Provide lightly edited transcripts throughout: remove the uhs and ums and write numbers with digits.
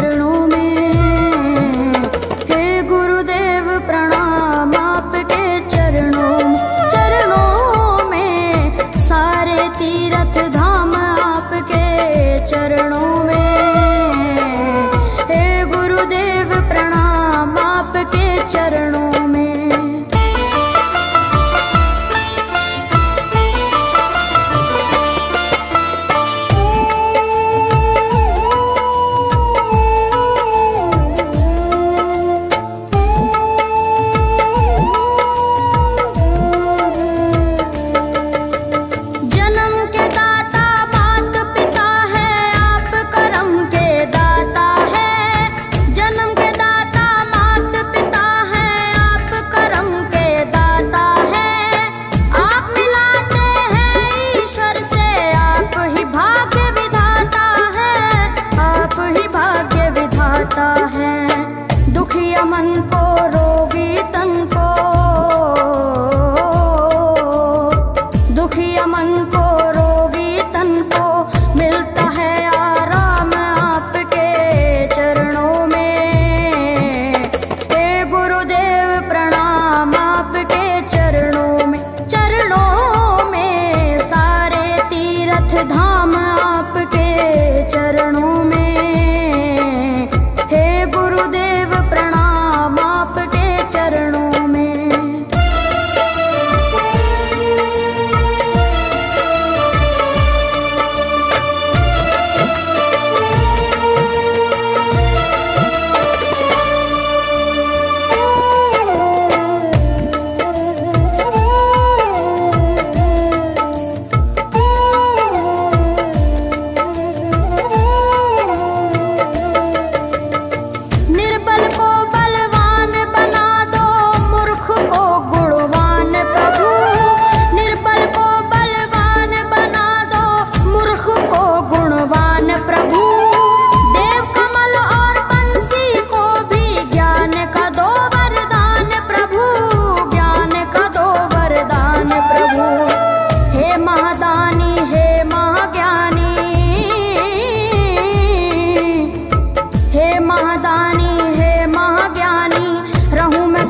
चरणों में। हे गुरुदेव प्रणाम आपके चरणों में, सारे तीर्थ धाम आपके चरणों में। हे गुरुदेव प्रणाम आपके चरणों में। दुखिया मन को, रोगी तन को, दुखिया मन को, रोगी तन को मिलता है आराम आपके चरणों में। हे गुरुदेव प्रणाम आपके चरणों में। चरणों में सारे तीर्थ धाम आपके चरणों में। गुरुदेव प्रणाम आपके चरणों में।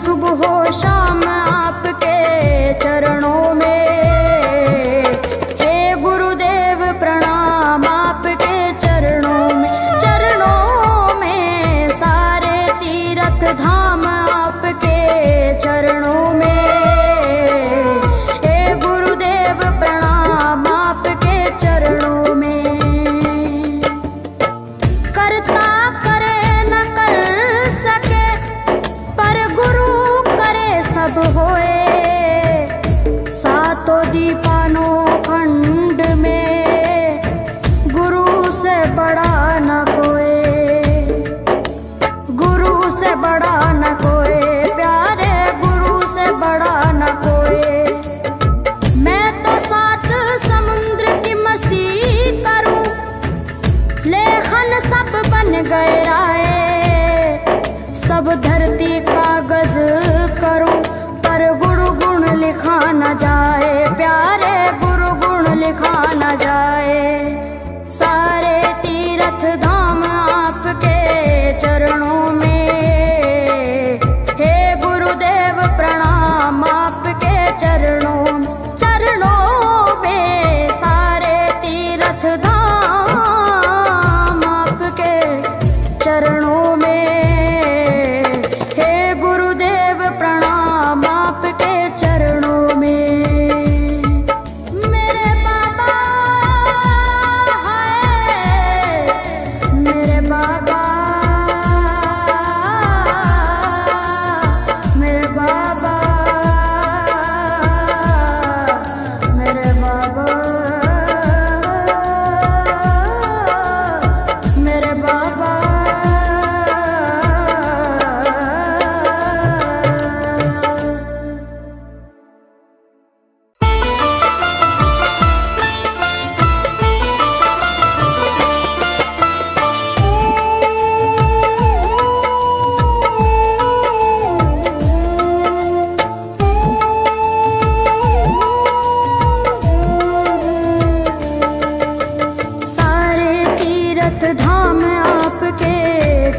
सुबह हो शाम आपके चरणों में। हे गुरुदेव प्रणाम आपके चरणों में। चरणों में सारे तीर्थ धाम आपके चरणों में। हे गुरुदेव प्रणाम आपके चरणों में। करता करे न कर सके पर गुरु सब होए। सातों दीपानों खंड में गुरु से बड़ा न कोई, गुरु से बड़ा न कोई, प्यारे गुरु से बड़ा न कोई। मैं तो सात समुद्र की मसी करूं, लेखन सब बन गए राय। सब धरती कागज करूं पर गुरु गुण लिखा न जाए, प्यारे गुरु गुण लिखा न जाए। सारे तीर्थ धाम आपके चरणों में। हे गुरुदेव प्रणाम आपके चरणों में। चरणों में सारे तीर्थ धाम आपके चरणों में। प्रणाम आपके चरणों में। मेरे बाबा है, मेरे बाबा, मेरे बाबा, मेरे बाबा, मेरे बाबा।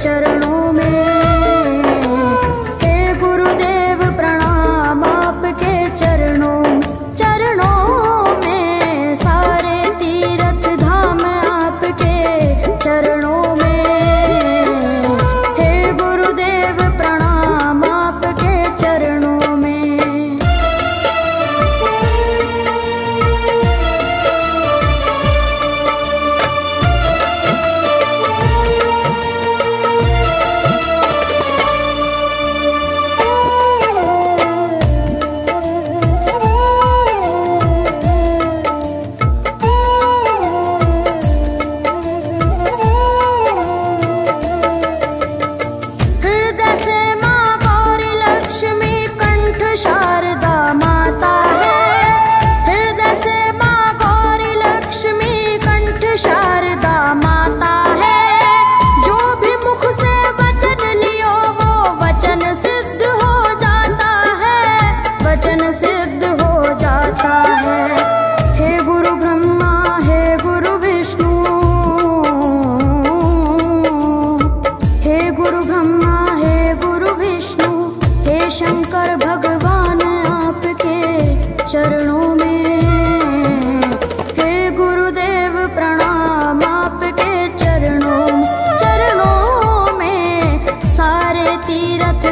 चरणों में। हे गुरुदेव प्रणाम आपके चरणों में, सारे तीर्थ धाम आपके चरणों में। हे गुरुदेव प्रणाम आपके चरणों में। शंकर भगवान आपके चरणों में। हे गुरुदेव प्रणाम आपके चरणों में, सारे तीर्थ